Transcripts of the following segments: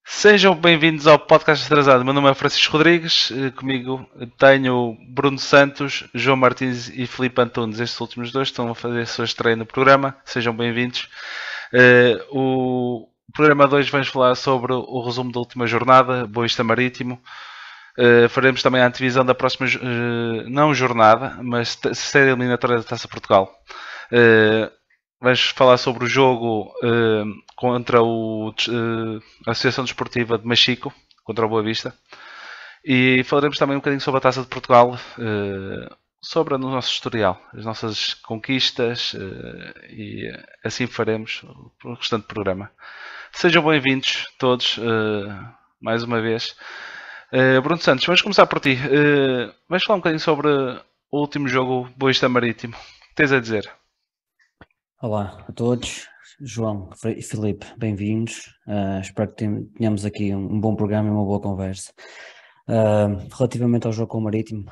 Sejam bem-vindos ao podcast atrasado. Meu nome é Francisco Rodrigues, comigo tenho Bruno Santos, João Martins e Filipe Antunes. Estes últimos dois estão a fazer a sua estreia no programa. Sejam bem-vindos. O programa de hoje vamos falar sobre o resumo da última jornada, Boa Vista Marítimo. Faremos também a antevisão da próxima, não jornada, mas série eliminatória da Taça Portugal. Vamos falar sobre o jogo contra a Associação Desportiva de Machico, contra o Boa Vista. E falaremos também um bocadinho sobre a Taça de Portugal, sobre o nosso historial, as nossas conquistas, e assim faremos o restante programa. Sejam bem-vindos todos, mais uma vez. Bruno Santos, vamos começar por ti. Vais falar um bocadinho sobre o último jogo Boa Vista Marítimo. O que tens a dizer? Olá a todos, João e Filipe, bem-vindos. Espero que tenhamos aqui um bom programa e uma boa conversa. Relativamente ao jogo com o Marítimo,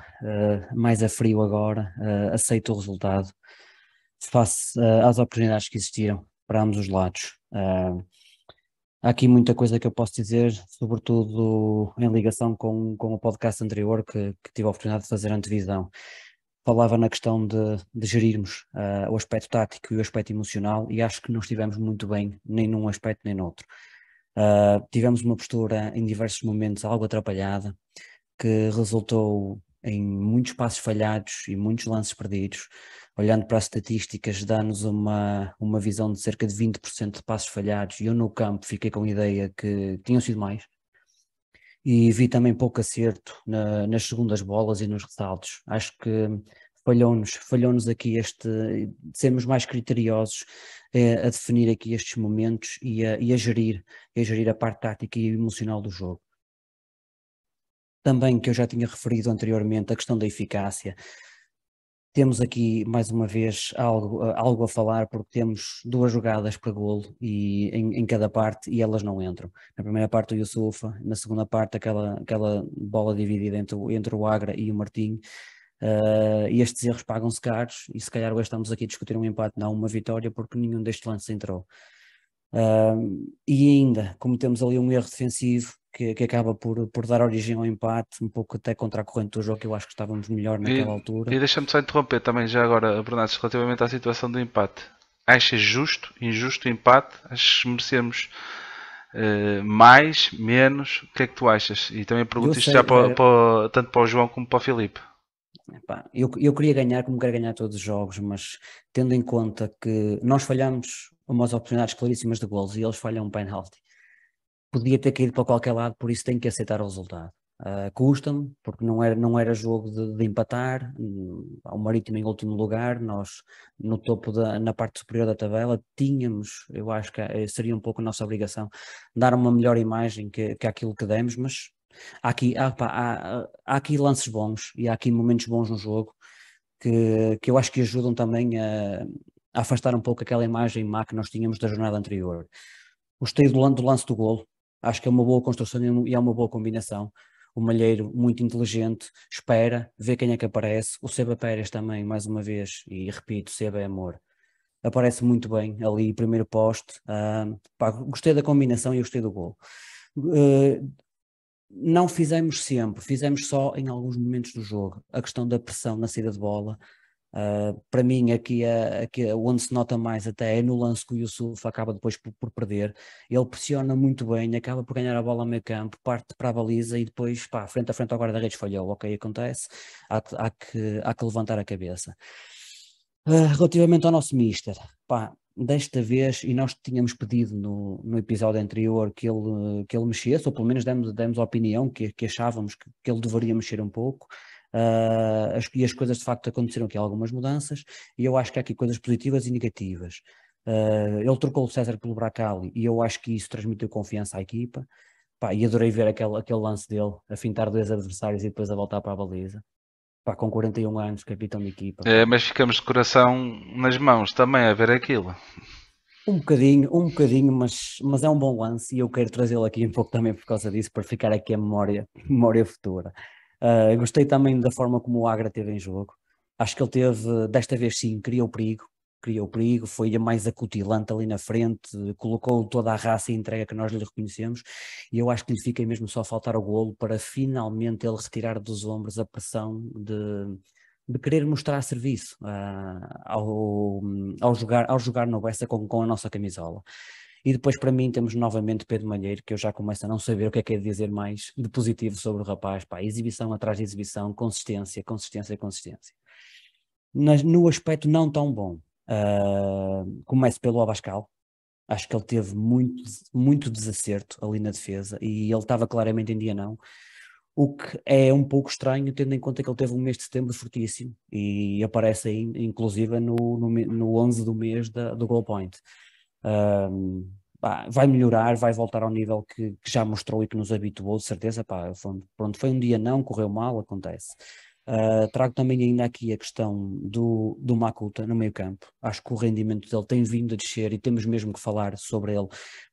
mais a frio agora, aceito o resultado. Face às oportunidades que existiram para ambos os lados. Há aqui muita coisa que eu posso dizer, sobretudo em ligação com o podcast anterior que tive a oportunidade de fazer antevisão. Falava na questão de gerirmos o aspecto tático e o aspecto emocional, e acho que não estivemos muito bem, nem num aspecto nem no outro. Tivemos uma postura em diversos momentos algo atrapalhada, que resultou em muitos passos falhados e muitos lances perdidos. Olhando para as estatísticas, dá-nos uma visão de cerca de 20% de passos falhados, e eu no campo fiquei com a ideia que tinham sido mais. E vi também pouco acerto nas segundas bolas e nos ressaltos. Acho que falhou-nos aqui sermos mais criteriosos a definir aqui estes momentos e a gerir a parte tática e emocional do jogo. Também, que eu já tinha referido anteriormente, a questão da eficácia. Temos aqui, mais uma vez, algo a falar, porque temos duas jogadas para golo em cada parte e elas não entram. Na primeira parte o Yusufa, na segunda parte aquela bola dividida entre o Agra e o Martinho. E estes erros pagam-se caros, e se calhar hoje estamos aqui a discutir um empate, não uma vitória, porque nenhum destes lances entrou. E ainda, como temos ali um erro defensivo que acaba por dar origem ao empate, um pouco até contra a corrente do jogo, que eu acho que estávamos melhor naquela altura. E deixa-me só interromper também já agora, Bernardo, relativamente à situação do empate. Achas injusto o empate? Achas que merecemos mais, menos? O que é que tu achas? E também pergunto isto já tanto para o João como para o Filipe. Eu queria ganhar, como quero ganhar todos os jogos, mas tendo em conta que nós falhamos umas oportunidades claríssimas de golos e eles falham um penalti, podia ter caído para qualquer lado, por isso tenho que aceitar o resultado. Custa-me, porque não era jogo de empatar. O Marítimo em último lugar, nós no topo, na parte superior da tabela, tínhamos, eu acho que seria um pouco a nossa obrigação, dar uma melhor imagem que aquilo que demos, mas há aqui lances bons e há aqui momentos bons no jogo que eu acho que ajudam também a afastar um pouco aquela imagem má que nós tínhamos da jornada anterior. Gostei do lance do golo, acho que é uma boa construção e é uma boa combinação. O Malheiro, muito inteligente, espera, vê quem é que aparece. O Seba Pérez também, mais uma vez, e repito, Seba é amor. Aparece muito bem ali, primeiro poste. Gostei da combinação e gostei do golo. Não fizemos sempre, fizemos só em alguns momentos do jogo. A questão da pressão na saída de bola, para mim aqui onde se nota mais até é no lance que o Yusuf acaba depois por perder. Ele pressiona muito bem, acaba por ganhar a bola ao meio campo, parte para a baliza e depois frente a frente ao guarda-redes falhou. Ok, acontece, há que levantar a cabeça. Relativamente ao nosso mister, desta vez, e nós tínhamos pedido no episódio anterior que ele mexesse, ou pelo menos demos a opinião que achávamos que ele deveria mexer um pouco. E as coisas de facto aconteceram aqui algumas mudanças, e eu acho que há aqui coisas positivas e negativas. Ele trocou o César pelo Bracali e eu acho que isso transmitiu confiança à equipa. E adorei ver aquele lance dele a fintar dois adversários e depois a voltar para a baliza. Com 41 anos, capitão de equipa. Mas ficamos de coração nas mãos também a ver aquilo. Um bocadinho, mas é um bom lance e eu quero trazê-lo aqui um pouco também por causa disso, para ficar aqui a memória futura. Gostei também da forma como o Agra teve em jogo. Acho que ele teve, desta vez sim, criou perigo, foi a mais acutilante ali na frente, colocou toda a raça e entrega que nós lhe reconhecemos, e eu acho que lhe fica mesmo só a faltar o golo para finalmente ele retirar dos ombros a pressão de querer mostrar serviço ao jogar no Bessa com a nossa camisola. E depois para mim temos novamente Pedro Malheiro, que eu já começo a não saber o que é de dizer mais de positivo sobre o rapaz. Pá, exibição atrás de exibição, consistência, consistência, consistência. No aspecto não tão bom, começo pelo Abascal. Acho que ele teve muito desacerto ali na defesa e ele estava claramente em dia não. O que é um pouco estranho, tendo em conta que ele teve um mês de setembro fortíssimo e aparece aí, inclusive, no 11 do mês do Goal Point. Vai melhorar, vai voltar ao nível que já mostrou e que nos habituou, de certeza. Pá, foi um dia não, correu mal, acontece. Trago também ainda aqui a questão do Makuta no meio campo. Acho que o rendimento dele tem vindo a descer e temos mesmo que falar sobre ele,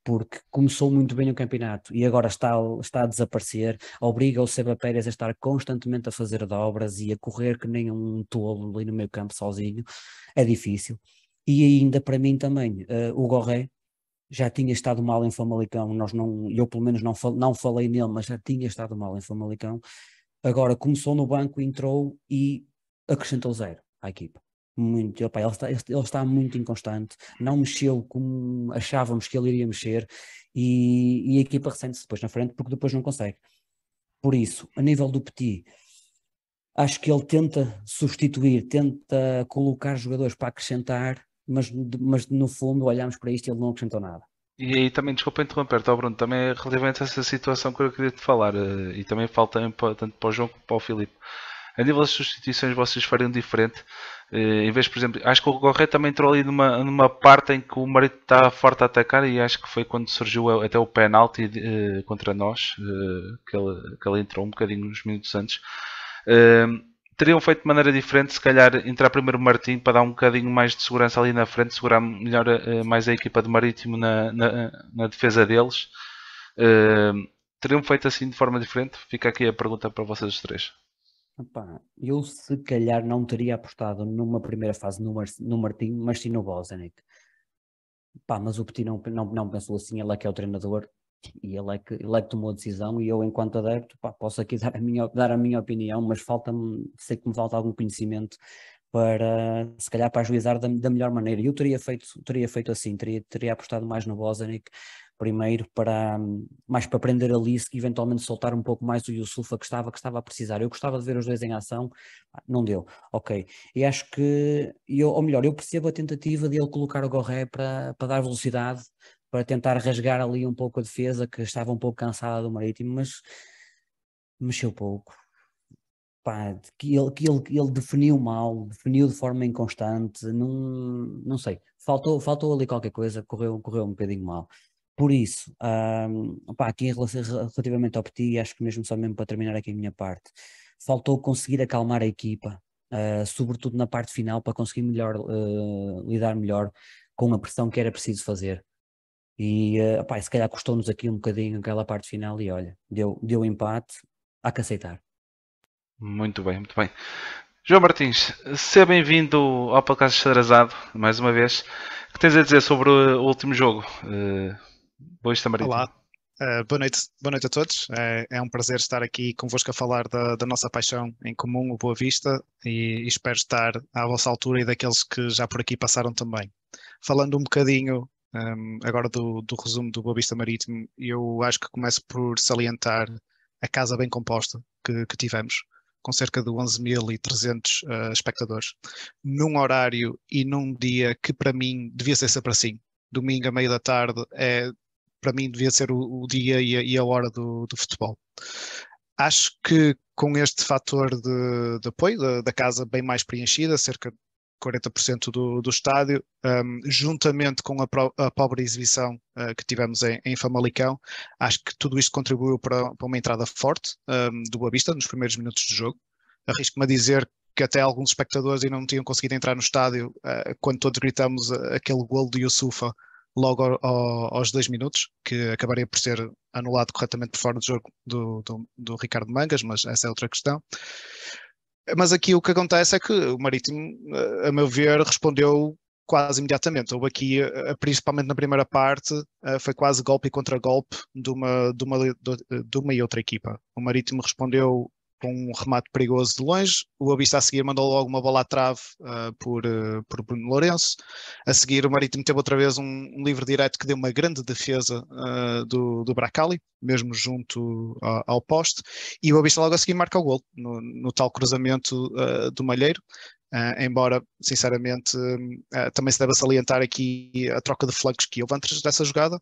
porque começou muito bem o campeonato e agora está a desaparecer, obriga o Seba Pérez a estar constantemente a fazer dobras e a correr que nem um tolo ali no meio campo sozinho. É difícil. E ainda para mim também, o Gorré já tinha estado mal em Famalicão, eu pelo menos não falei nele, mas já tinha estado mal em Famalicão. Agora começou no banco, entrou e acrescentou zero à equipa. Muito, opa, ele está muito inconstante, não mexeu como achávamos que ele iria mexer e a equipa ressente-se depois na frente porque depois não consegue. Por isso, a nível do Petit, acho que ele tenta substituir, tenta colocar jogadores para acrescentar, mas no fundo olhamos para isto e ele não acrescentou nada. E aí também, desculpa interromper-te, Bruno, também é relativamente a essa situação que eu queria te falar, e também falta tanto para o João como para o Filipe. A nível das substituições vocês fariam diferente, em vez, por exemplo, acho que o Correia também entrou ali numa parte em que o Marito está forte a atacar e acho que foi quando surgiu até o penalti contra nós, que ele entrou um bocadinho uns minutos antes. Teriam feito de maneira diferente, se calhar entrar primeiro o Martim para dar um bocadinho mais de segurança ali na frente, segurar melhor mais a equipa do Marítimo na defesa deles. Teriam feito assim de forma diferente? Fica aqui a pergunta para vocês os três. Epá, eu se calhar não teria apostado numa primeira fase no Martim, mas sim no Bozanic. Mas o Petit não pensou assim, ele é que é o treinador e ele é que tomou a decisão e eu enquanto adepto posso aqui dar a minha opinião, mas sei que me falta algum conhecimento para, se calhar, para ajuizar da melhor maneira. Eu teria feito assim, teria apostado mais no Bozanic primeiro, mais para prender a Lice e eventualmente soltar um pouco mais o Yusufa que estava a precisar. Eu gostava de ver os dois em ação, não deu, ok. E acho que, ou melhor, eu percebo a tentativa de ele colocar o Gorré para dar velocidade, para tentar rasgar ali um pouco a defesa, que estava um pouco cansada do Marítimo, mas mexeu pouco. Que ele definiu mal, definiu de forma inconstante, não sei, faltou ali qualquer coisa, correu um bocadinho mal. Por isso, aqui relativamente ao Petit, acho que mesmo só mesmo para terminar aqui a minha parte, faltou conseguir acalmar a equipa, sobretudo na parte final, para conseguir lidar melhor com a pressão que era preciso fazer. E se calhar custou-nos aqui um bocadinho aquela parte final e olha, deu empate, há que aceitar. Muito bem, muito bem. João Martins, seja bem-vindo ao podcast Xadrezado, mais uma vez. O que tens a dizer sobre o último jogo? Boa Vista Marítimo. Olá, boa noite a todos. É um prazer estar aqui convosco a falar da nossa paixão em comum, o Boa Vista, e espero estar à vossa altura e daqueles que já por aqui passaram também. Falando um bocadinho agora do resumo do Boa Vista Marítimo, eu acho que começo por salientar a casa bem composta que tivemos, com cerca de 11.300 espectadores, num horário e num dia que para mim devia ser sempre assim. Domingo, a meio da tarde, para mim devia ser o dia e a hora do futebol. Acho que com este fator de apoio da casa bem mais preenchida, cerca de 40% do estádio, juntamente com a pobre exibição que tivemos em Famalicão, acho que tudo isto contribuiu para uma entrada forte do Boa Vista nos primeiros minutos do jogo. Arrisco-me a dizer que até alguns espectadores ainda não tinham conseguido entrar no estádio quando todos gritamos aquele golo de Yusufa logo aos 2 minutos, que acabaria por ser anulado corretamente por fora do jogo do Ricardo Mangas, mas essa é outra questão. Mas aqui o que acontece é que o Marítimo, a meu ver, respondeu quase imediatamente. Houve aqui, principalmente na primeira parte, foi quase golpe contra golpe de uma e outra equipa. O Marítimo respondeu com um remate perigoso de longe, o Boa Vista a seguir mandou logo uma bola à trave por Bruno Lourenço. A seguir o Marítimo teve outra vez um livre direto que deu uma grande defesa do Bracali, mesmo junto ao poste, e o Boa Vista logo a seguir marca o gol, no tal cruzamento do Malheiro. Embora, sinceramente, também se deve salientar aqui a troca de flancos que houve antes dessa jogada,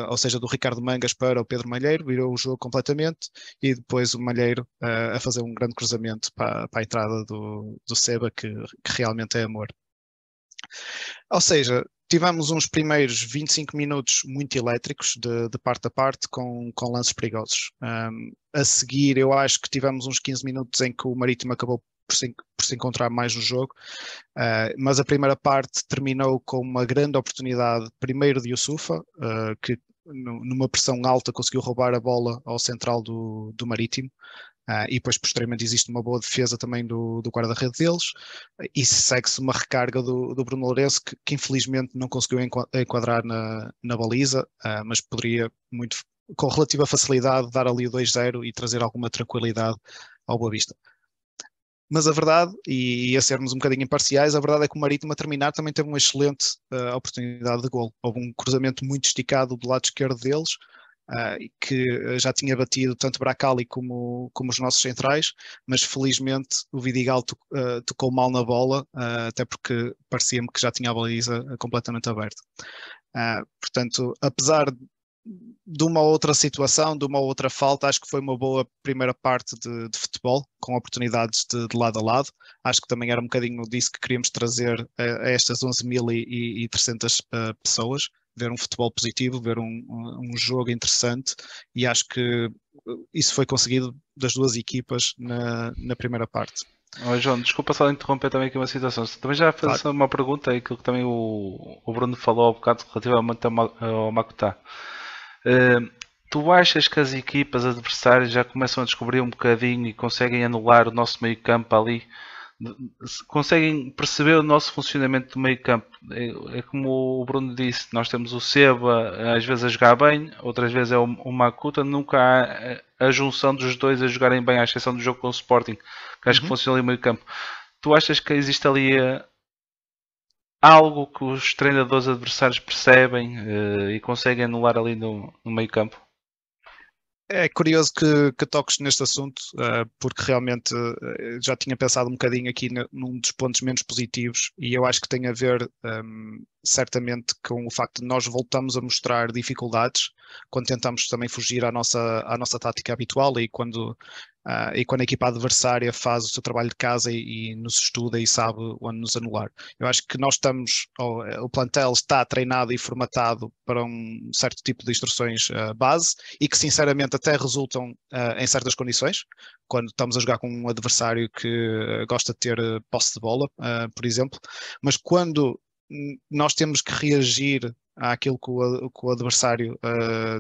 ou seja, do Ricardo Mangas para o Pedro Malheiro, virou o jogo completamente, e depois o Malheiro a fazer um grande cruzamento para a entrada do Seba, que realmente é amor. Ou seja, tivemos uns primeiros 25 minutos muito elétricos, de parte a parte, com lances perigosos. A seguir, eu acho que tivemos uns 15 minutos em que o Marítimo acabou por se encontrar mais no jogo, mas a primeira parte terminou com uma grande oportunidade, primeiro de Youssoufa, que numa pressão alta conseguiu roubar a bola ao central do Marítimo, e depois posteriormente existe uma boa defesa também do guarda-rede deles, e segue-se uma recarga do Bruno Lourenço que infelizmente não conseguiu enquadrar na baliza, mas poderia com relativa facilidade dar ali o 2-0 e trazer alguma tranquilidade ao Boa Vista. Mas a verdade, e a sermos um bocadinho imparciais, a verdade é que o Marítimo a terminar também teve uma excelente oportunidade de gol. Houve um cruzamento muito esticado do lado esquerdo deles, que já tinha batido tanto Bracali como os nossos centrais, mas felizmente o Vidigal tocou mal na bola, até porque parecia-me que já tinha a baliza completamente aberta. Portanto, apesar de uma outra situação, de uma outra falta, acho que foi uma boa primeira parte de futebol, com oportunidades de lado a lado. Acho que também era um bocadinho disso que queríamos trazer a estas 11.300 pessoas, ver um futebol positivo, ver um jogo interessante, e acho que isso foi conseguido das duas equipas na primeira parte. João, desculpa só interromper também aqui uma situação. Também já fez uma pergunta, aquilo que também o Bruno falou há bocado relativamente ao Makutá. Tu achas que as equipas adversárias já começam a descobrir um bocadinho e conseguem anular o nosso meio campo ali? Conseguem perceber o nosso funcionamento do meio campo? É como o Bruno disse, nós temos o Seba às vezes a jogar bem, outras vezes é o Makuta, nunca há a junção dos dois a jogarem bem, à exceção do jogo com o Sporting, que acho que funciona ali no meio campo. Tu achas que existe ali algo que os treinadores adversários percebem e conseguem anular ali no meio campo? É curioso que toques neste assunto, porque realmente já tinha pensado um bocadinho aqui num dos pontos menos positivos, e eu acho que tem a ver certamente com o facto de nós voltamos a mostrar dificuldades quando tentamos também fugir à nossa tática habitual, e quando a equipa adversária faz o seu trabalho de casa e nos estuda e sabe onde nos anular. Eu acho que nós o plantel está treinado e formatado para um certo tipo de instruções base, e que sinceramente até resultam em certas condições, quando estamos a jogar com um adversário que gosta de ter posse de bola, por exemplo, mas quando nós temos que reagir àquilo que o adversário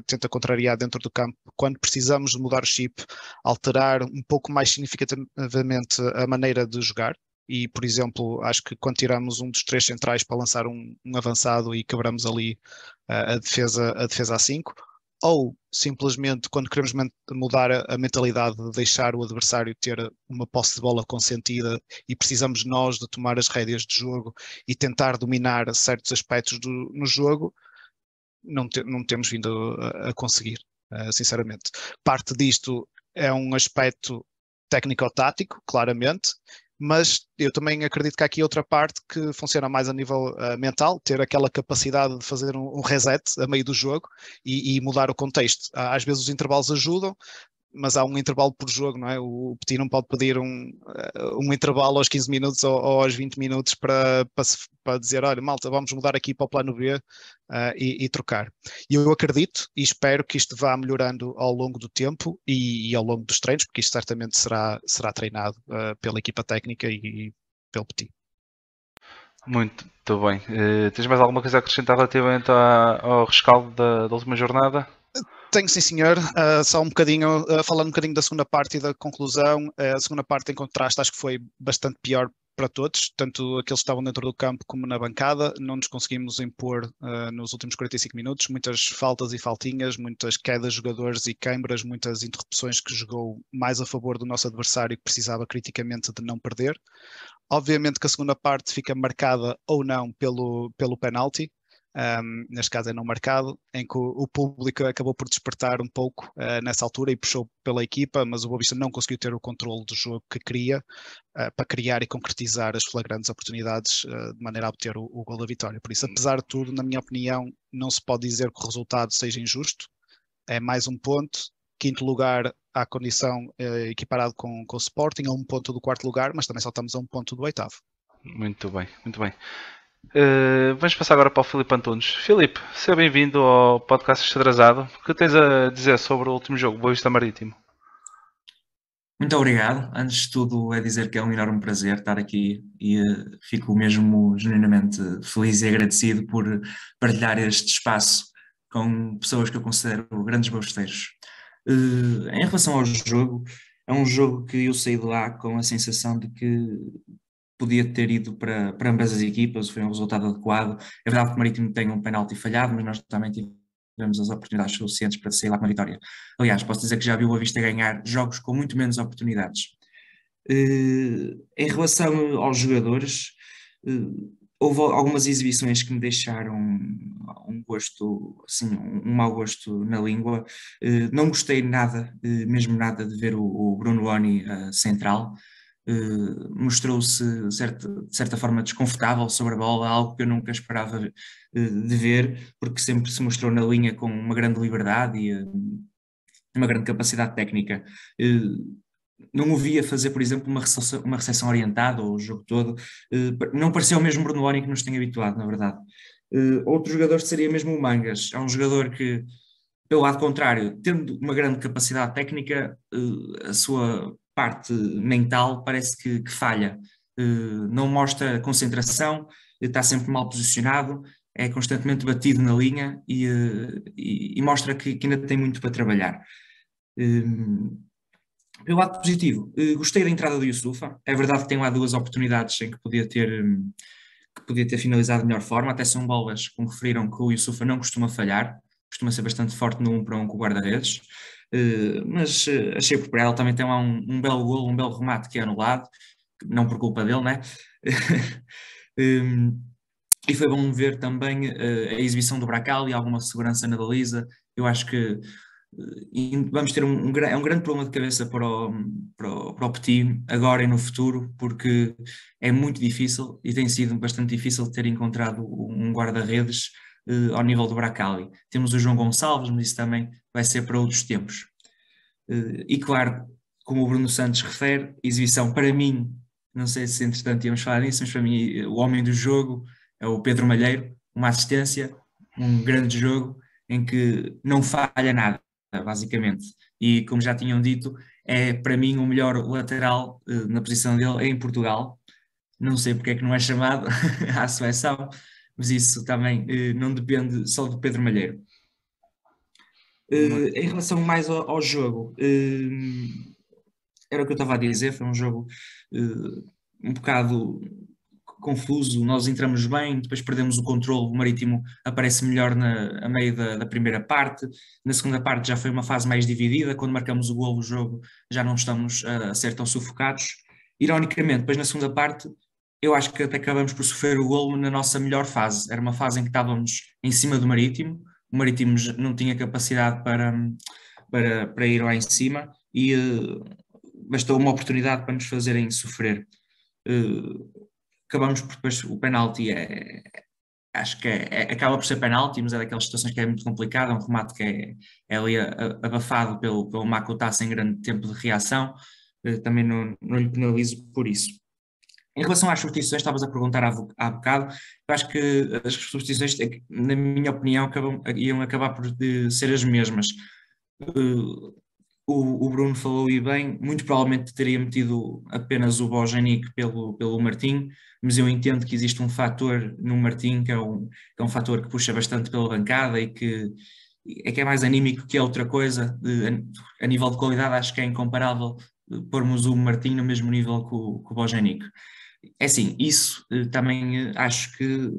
tenta contrariar dentro do campo, quando precisamos de mudar o chip, alterar um pouco mais significativamente a maneira de jogar. E, por exemplo, acho que quando tiramos um dos 3 centrais para lançar um avançado e quebramos ali a defesa a 5, ou simplesmente quando queremos mudar a mentalidade de deixar o adversário ter uma posse de bola consentida e precisamos nós de tomar as rédeas de jogo e tentar dominar certos aspectos no jogo, não temos vindo a conseguir, sinceramente. Parte disto é um aspecto técnico-tático, claramente, mas eu também acredito que há aqui outra parte que funciona mais a nível mental, ter aquela capacidade de fazer um reset a meio do jogo e mudar o contexto. Às vezes os intervalos ajudam, mas há um intervalo por jogo, não é? O Petit não pode pedir um intervalo aos 15 minutos ou aos 20 minutos para dizer, olha, malta, vamos mudar aqui para o plano B e trocar. E eu acredito e espero que isto vá melhorando ao longo do tempo e ao longo dos treinos, porque isto certamente será treinado pela equipa técnica e pelo Petit. Muito bem. Tens mais alguma coisa a acrescentar relativamente ao rescaldo da última jornada? Tenho sim, senhor. Só um bocadinho, falando um bocadinho da segunda parte e da conclusão. A segunda parte, em contraste, acho que foi bastante pior para todos, tanto aqueles que estavam dentro do campo como na bancada. Não nos conseguimos impor nos últimos 45 minutos. Muitas faltas e faltinhas, muitas quedas de jogadores e queimbras, muitas interrupções que jogou mais a favor do nosso adversário, que precisava criticamente de não perder. Obviamente que a segunda parte fica marcada ou não pelo penalti. Neste caso é não marcado, em que o público acabou por despertar um pouco nessa altura e puxou pela equipa, mas o Boa Vista não conseguiu ter o controle do jogo que queria para criar e concretizar as flagrantes oportunidades de maneira a obter o gol da vitória. Por isso, apesar de tudo, na minha opinião, não se pode dizer que o resultado seja injusto. É mais um ponto. Quinto lugar à condição equiparado com o Sporting, a um ponto do quarto lugar, mas também só estamos a um ponto do oitavo. Muito bem, muito bem. Vamos passar agora para o Filipe Antunes. Filipe, seja bem-vindo ao podcast Estradrazado. O que tens a dizer sobre o último jogo, Boa Vista Marítimo? Muito obrigado. Antes de tudo, é dizer que é um enorme prazer estar aqui e fico mesmo genuinamente feliz e agradecido por partilhar este espaço com pessoas que eu considero grandes bosteiros. Em relação ao jogo, é um jogo que eu saí de lá com a sensação de que podia ter ido para ambas as equipas, foi um resultado adequado. É verdade que o Marítimo tem um penalti falhado, mas nós também tivemos as oportunidades suficientes para sair lá com a vitória. Aliás, posso dizer que já vi o Boa Vista ganhar jogos com muito menos oportunidades. Em relação aos jogadores, houve algumas exibições que me deixaram um gosto, assim, um mau gosto na língua. Não gostei nada, mesmo nada, de ver o Bruno Oni central. Mostrou-se de certa forma desconfortável sobre a bola, algo que eu nunca esperava de ver, porque sempre se mostrou na linha com uma grande liberdade e uma grande capacidade técnica. Não o via fazer, por exemplo, uma recepção orientada ou o jogo todo. Não pareceu o mesmo Bruno Loni que nos tem habituado, na verdade. Outro jogador seria mesmo o Mangas. É um jogador que, pelo lado contrário, tendo uma grande capacidade técnica, a sua parte mental parece que falha. Não mostra concentração, está sempre mal posicionado, é constantemente batido na linha e mostra que ainda tem muito para trabalhar. Pelo lado positivo, gostei da entrada do Youssoufa. É verdade que tem lá duas oportunidades em que podia ter finalizado de melhor forma, até são bolas que me referiram que o Youssoufa não costuma falhar, costuma ser bastante forte no 1 para 1 com o guarda-redes, mas achei por ela também tem lá um belo golo, um belo remate que é anulado, não por culpa dele, né? E foi bom ver também a exibição do Bracal e alguma segurança na baliza. Eu acho que vamos ter um grande problema de cabeça para o Petit agora e no futuro, porque é muito difícil e tem sido bastante difícil ter encontrado um guarda-redes ao nível do Bracali. Temos o João Gonçalves, mas isso também vai ser para outros tempos. E claro, como o Bruno Santos refere, exibição para mim, não sei se entretanto íamos falar nisso, mas para mim o homem do jogo é o Pedro Malheiro, uma assistência, um grande jogo em que não falha nada, basicamente. E como já tinham dito, é para mim o melhor lateral na posição dele em Portugal. Não sei porque é que não é chamado à seleção, mas isso também não depende só do Pedro Malheiro. Em relação mais ao jogo, era o que eu estava a dizer, foi um jogo um bocado confuso, nós entramos bem, depois perdemos o controle, o Marítimo aparece melhor a meio da primeira parte, na segunda parte já foi uma fase mais dividida, quando marcamos o golo, o jogo já não estamos a ser tão sufocados. Ironicamente, depois na segunda parte, eu acho que até acabamos por sofrer o golo na nossa melhor fase, era uma fase em que estávamos em cima do Marítimo, o Marítimo não tinha capacidade para ir lá em cima e bastou uma oportunidade para nos fazerem sofrer. Acabamos por depois o penalti acho que acaba por ser penalti, mas é daquelas situações que é muito complicado, é um remate que é ali abafado pelo Makuta sem grande tempo de reação, também não lhe penalizo por isso. Em relação às substituições, estavas a perguntar há bocado, eu acho que as substituições, na minha opinião, iam acabar por ser as mesmas. o Bruno falou e bem, muito provavelmente teria metido apenas o Bojanic pelo Martim, mas eu entendo que existe um fator no Martim que é um fator que puxa bastante pela bancada e que é mais anímico que é outra coisa. A nível de qualidade acho que é incomparável pormos o Martim no mesmo nível que o Bojanic. É assim, isso também acho que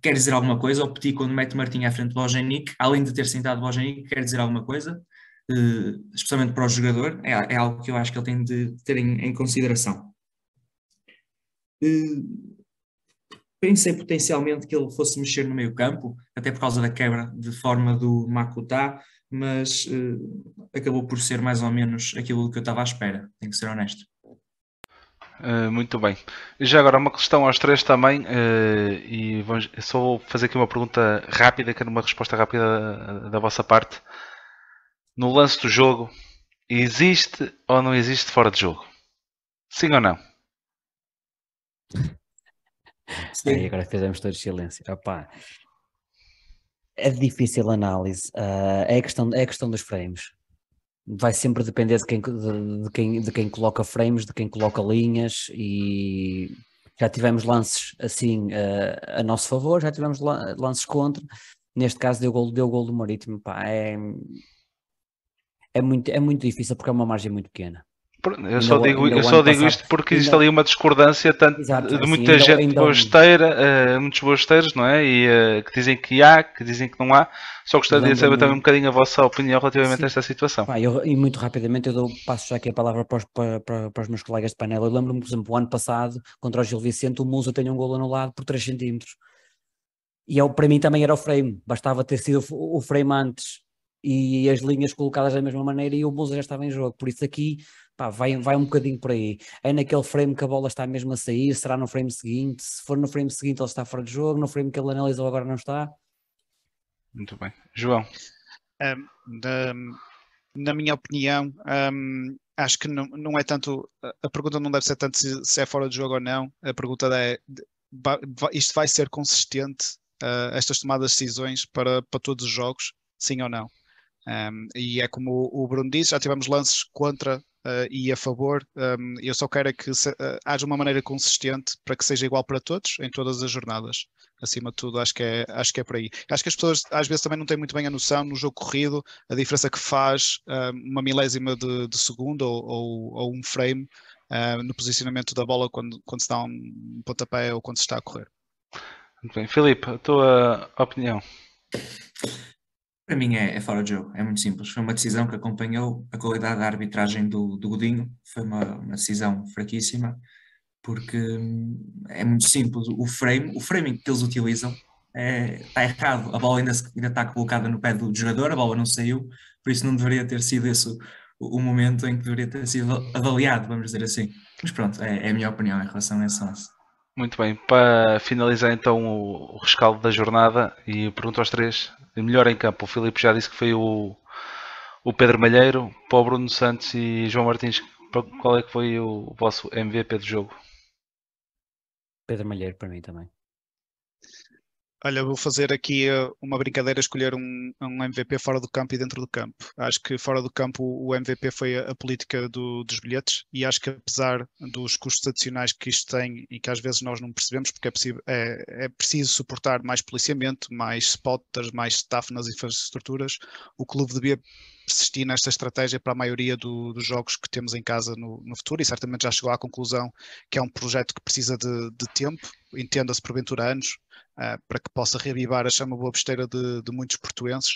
quer dizer alguma coisa. O Petit, quando mete Martim à frente do Bojanic, além de ter sentado o Bojanic, quer dizer alguma coisa, especialmente para o jogador. É algo que eu acho que ele tem de ter em consideração. Pensei potencialmente que ele fosse mexer no meio campo, até por causa da quebra de forma do Makuta, mas acabou por ser mais ou menos aquilo que eu estava à espera, tenho que ser honesto. Muito bem. E já agora uma questão aos três também, só vou fazer aqui uma pergunta rápida, quero uma resposta rápida da vossa parte. No lance do jogo, existe ou não existe fora de jogo? Sim ou não? Aí agora fizemos todos silêncio. Opá, é difícil a análise. É a questão dos frames. Vai sempre depender de quem coloca frames, de quem coloca linhas, e já tivemos lances assim a nosso favor, já tivemos lances contra. Neste caso deu gol do Marítimo. Pá, é muito difícil porque é uma margem muito pequena. Eu só digo isto porque existe ali uma discordância tanto Exato, de muita gente boasteira, muitos boasteiros, não é? E que dizem que há, que dizem que não há. Só gostaria de saber também um bocadinho a vossa opinião relativamente a esta situação. Pá, e muito rapidamente passo já aqui a palavra para os meus colegas de painel. Eu lembro-me, por exemplo, o ano passado, contra o Gil Vicente, o Musa tem um golo anulado por 3 centímetros. E para mim também era o frame, bastava ter sido o frame antes e as linhas colocadas da mesma maneira e o Musa já estava em jogo. Por isso aqui, pá, vai um bocadinho por aí. É naquele frame que a bola está mesmo a sair, será no frame seguinte? Se for no frame seguinte ele está fora de jogo, no frame que ele analisou agora não está. Muito bem. João? Na minha opinião, acho que não é tanto, a pergunta não deve ser tanto se é fora de jogo ou não, a pergunta é, isto vai ser consistente, estas tomadas de decisões para todos os jogos, sim ou não? E é como o Bruno disse, já tivemos lances contra e a favor. Eu só quero é que haja uma maneira consistente para que seja igual para todos em todas as jornadas. Acima de tudo, acho que é por aí. Acho que as pessoas às vezes também não têm muito bem a noção no jogo corrido, a diferença que faz uma milésima de segundo ou um frame no posicionamento da bola quando se dá um pontapé ou quando se está a correr. Muito bem. Filipe, a tua opinião? Para mim é fora de jogo, é muito simples. Foi uma decisão que acompanhou a qualidade da arbitragem do Godinho, foi uma decisão fraquíssima, porque é muito simples. O framing que eles utilizam está errado. A bola ainda está colocada no pé do jogador, a bola não saiu, por isso não deveria ter sido esse o momento em que deveria ter sido avaliado, vamos dizer assim. Mas pronto, é a minha opinião em relação a esse lance. Muito bem, para finalizar então o rescaldo da jornada e pergunto aos três, melhor em campo, o Filipe já disse que foi o Pedro Malheiro, para o Bruno Santos e João Martins, qual é que foi o vosso MVP do jogo? Pedro Malheiro para mim também. Olha, vou fazer aqui uma brincadeira, escolher um MVP fora do campo e dentro do campo. Acho que fora do campo o MVP foi a política dos bilhetes e acho que apesar dos custos adicionais que isto tem e que às vezes nós não percebemos porque é preciso suportar mais policiamento, mais spotters, mais staff nas infraestruturas, o clube devia persistir nesta estratégia para a maioria dos jogos que temos em casa no futuro e certamente já chegou à conclusão que é um projeto que precisa de tempo, entenda-se porventura anos, para que possa reavivar a chama boa besteira de muitos portuenses,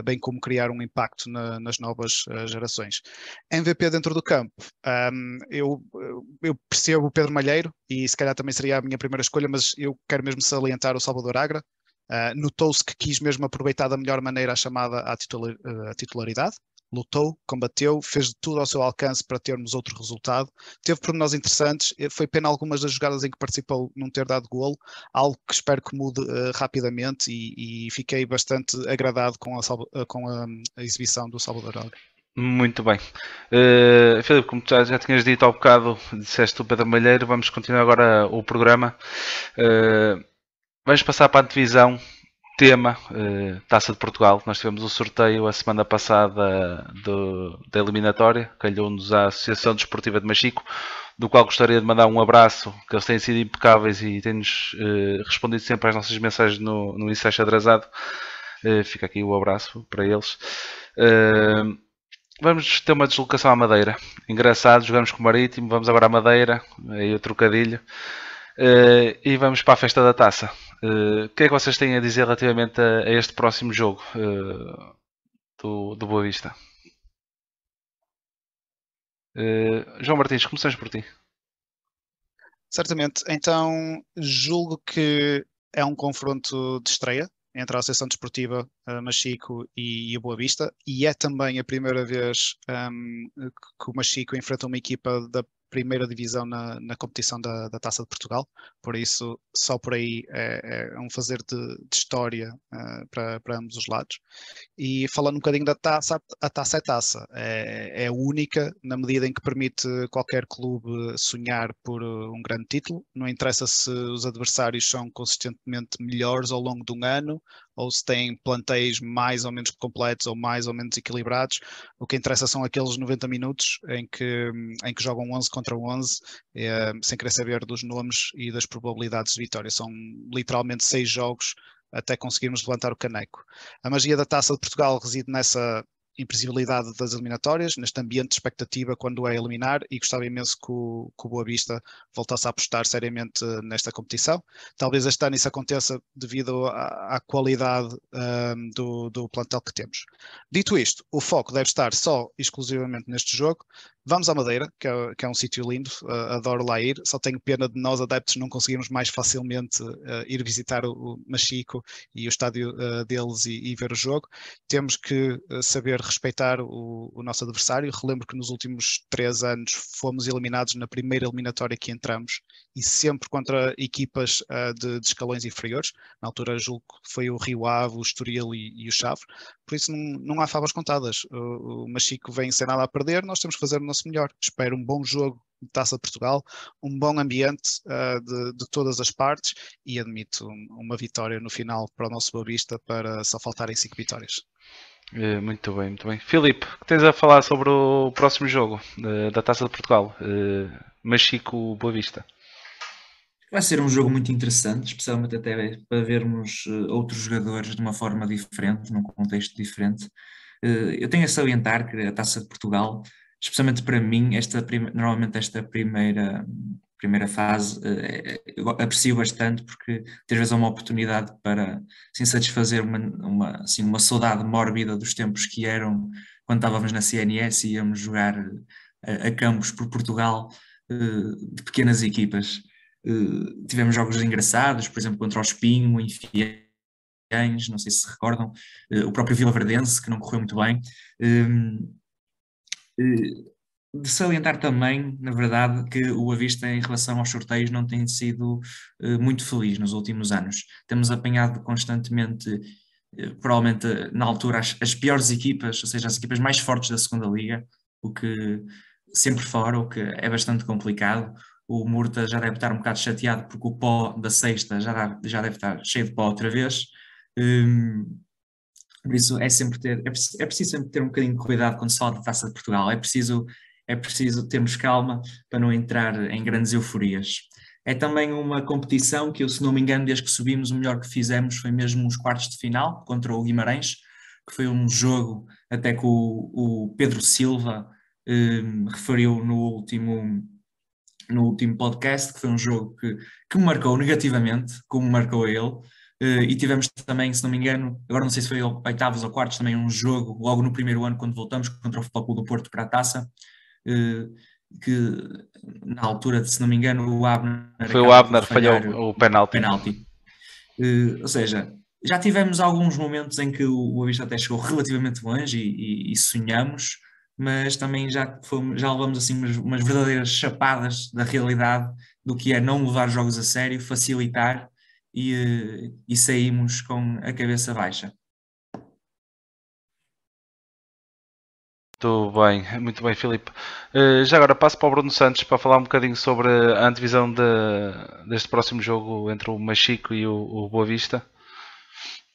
bem como criar um impacto nas novas gerações. MVP dentro do campo, eu percebo o Pedro Malheiro e se calhar também seria a minha primeira escolha, mas eu quero mesmo salientar o Salvador Agra. Notou-se que quis mesmo aproveitar da melhor maneira a chamada à titularidade. Lutou, combateu, fez de tudo ao seu alcance para termos outro resultado. Teve pormenores interessantes, foi pena algumas das jogadas em que participou não ter dado golo, algo que espero que mude rapidamente e fiquei bastante agradado com a exibição do Salvador Agra. Muito bem. Filipe, como já tinhas dito há bocado, disseste o Pedro Malheiro, vamos continuar agora o programa. Vamos passar para a divisão tema, Taça de Portugal. Nós tivemos o sorteio a semana passada da eliminatória, calhou-nos à Associação Desportiva de Machico, do qual gostaria de mandar um abraço, que eles têm sido impecáveis e têm-nos respondido sempre às nossas mensagens no Ensaio Xadrezado. Fica aqui o abraço para eles. Vamos ter uma deslocação à Madeira. Engraçado, jogamos com o Marítimo, vamos agora à Madeira, aí o trocadilho. E vamos para a festa da taça. O que é que vocês têm a dizer relativamente a este próximo jogo do Boa Vista? João Martins, começamos por ti. Certamente. Então, julgo que é um confronto de estreia entre a Associação Desportiva Machico e o Boa Vista, e é também a primeira vez que o Machico enfrenta uma equipa da primeira divisão na competição da Taça de Portugal, por isso só por aí é um fazer de história para ambos os lados. E falando um bocadinho da taça, a taça é taça, é única na medida em que permite qualquer clube sonhar por um grande título, não interessa se os adversários são consistentemente melhores ao longo de um ano, ou se têm plantéis mais ou menos completos ou mais ou menos equilibrados. O que interessa são aqueles 90 minutos em que jogam 11 contra 11, sem querer saber dos nomes e das probabilidades de vitória. São literalmente 6 jogos até conseguirmos levantar o caneco. A magia da Taça de Portugal reside nessa imprevisibilidade das eliminatórias, neste ambiente de expectativa quando é eliminar, e gostava imenso que o Boa Vista voltasse a apostar seriamente nesta competição. Talvez este ano isso aconteça devido à qualidade do plantel que temos. Dito isto, o foco deve estar só exclusivamente neste jogo. Vamos à Madeira, que é um sítio lindo, adoro lá ir, só tenho pena de nós adeptos não conseguirmos mais facilmente ir visitar o Machico e o estádio deles e ver o jogo. Temos que saber respeitar o nosso adversário. Relembro que nos últimos 3 anos fomos eliminados na primeira eliminatória que entramos, e sempre contra equipas de escalões inferiores. Na altura julgo que foi o Rio Ave, o Estoril e o Chaves. Por isso não há favas contadas. O Machico vem sem nada a perder, nós temos que fazer o nosso melhor. Espero um bom jogo de Taça de Portugal, um bom ambiente de todas as partes, e admito uma vitória no final para o nosso Boa Vista, para só faltarem 5 vitórias. Muito bem, muito bem. Filipe, o que tens a falar sobre o próximo jogo da Taça de Portugal? Machico-Boa Vista. Vai ser um jogo muito interessante, especialmente até para vermos outros jogadores de uma forma diferente, num contexto diferente. Eu tenho a salientar que a Taça de Portugal, especialmente para mim, normalmente esta primeira fase, eu aprecio bastante, porque às vezes é uma oportunidade para assim, satisfazer uma saudade mórbida dos tempos que eram quando estávamos na CNS e íamos jogar a campos por Portugal, de pequenas equipas. Tivemos jogos engraçados, por exemplo, contra o Espinho, em Fiães, não sei se recordam, o próprio Vila Verdense, que não correu muito bem. De salientar também, na verdade, que o Boa Vista em relação aos sorteios não tem sido muito feliz nos últimos anos. Temos apanhado constantemente, provavelmente na altura, as piores equipas, ou seja, as equipas mais fortes da segunda liga, o que sempre fora, o que é bastante complicado. O Murta já deve estar um bocado chateado porque o pó da sexta já deve estar cheio de pó outra vez. Por isso é preciso sempre ter um bocadinho de cuidado quando se fala da Taça de Portugal. É preciso termos calma para não entrar em grandes euforias. É também uma competição que eu, se não me engano, desde que subimos, o melhor que fizemos foi mesmo os quartos de final contra o Guimarães, que foi um jogo até que o Pedro Silva referiu no último podcast, que foi um jogo que me marcou negativamente, como marcou ele. E tivemos também, se não me engano, agora não sei se foi oitavos ou quartos, também um jogo logo no primeiro ano, quando voltamos, contra o Futebol Clube do Porto para a Taça, que na altura, se não me engano, o Abner foi o Abner falhou o penalti. Ou seja, já tivemos alguns momentos em que o Boa Vista até chegou relativamente longe e sonhamos, mas também já levamos assim umas verdadeiras chapadas da realidade do que é não levar jogos a sério, facilitar e saímos com a cabeça baixa. Muito bem, Filipe. Já agora passo para o Bruno Santos para falar um bocadinho sobre a antevisão deste próximo jogo entre o Machico e o Boa Vista.